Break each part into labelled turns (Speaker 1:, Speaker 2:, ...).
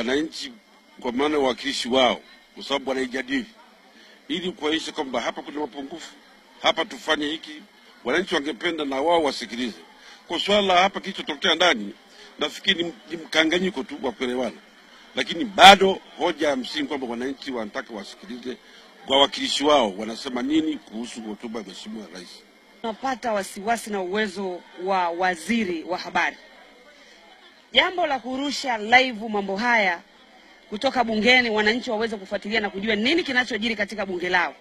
Speaker 1: wananchi kwa maana wawakilishi wao, kwa sababu wanaijadili ili kuhakikisha kwamba hapa kuna mapungufu, hapa tufanye hiki. Wananchi wangependa na wao wasikilize. Kwa swala hapa kilichotokea ndani, nafikiri ni mkanganyiko tu wa kuelewana, lakini bado hoja ya msingi kwamba wananchi wanataka wasikilize kwa wawakilishi wao wanasema nini kuhusu hotuba ya Mheshimiwa Rais.
Speaker 2: Tunapata wasiwasi na uwezo wa waziri wa habari. Jambo la kurusha live mambo haya kutoka bungeni, wananchi waweze kufuatilia na kujua nini kinachojiri katika bunge lao.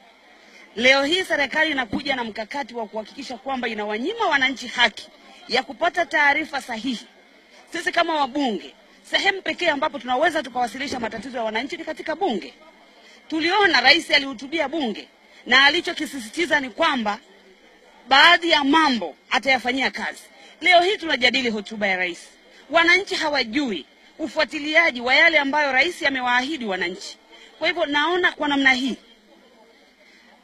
Speaker 2: Leo hii serikali inakuja na mkakati wa kuhakikisha kwamba inawanyima wananchi haki ya kupata taarifa sahihi. Sisi kama wabunge, sehemu pekee ambapo tunaweza tukawasilisha matatizo ya wananchi ni katika bunge. Tuliona rais alihutubia bunge na alichokisisitiza ni kwamba baadhi ya mambo atayafanyia kazi. Leo hii tunajadili hotuba ya rais. Wananchi hawajui ufuatiliaji wa yale ambayo rais amewaahidi wananchi. Kwa hivyo naona kwa namna hii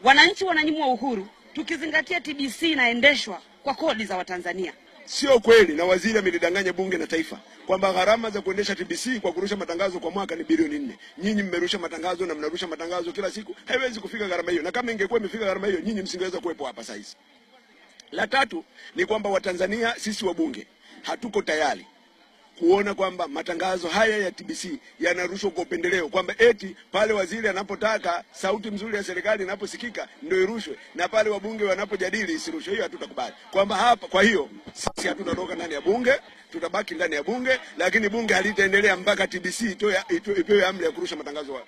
Speaker 2: wananchi wananyimwa uhuru, tukizingatia TBC inaendeshwa kwa kodi za Watanzania.
Speaker 3: Sio kweli, na waziri amelidanganya bunge na taifa kwamba gharama za kuendesha TBC kwa kurusha matangazo kwa mwaka ni bilioni 4. Nyinyi mmerusha matangazo na mnarusha matangazo kila siku, haiwezi kufika gharama hiyo. Na kama ingekuwa imefika gharama hiyo, nyinyi msingeweza kuwepo hapa sasa. La tatu ni kwamba Watanzania sisi wabunge hatuko tayari kuona kwamba matangazo haya ya TBC yanarushwa kwa upendeleo, kwamba eti pale waziri anapotaka sauti mzuri ya serikali inaposikika ndio irushwe na pale wabunge wanapojadili isirushwe. Hiyo hatutakubali. Kwamba hapa, kwa hiyo sisi hatutatoka ndani ya bunge, tutabaki ndani ya bunge, lakini bunge halitaendelea mpaka TBC ipewe amri ya kurusha matangazo.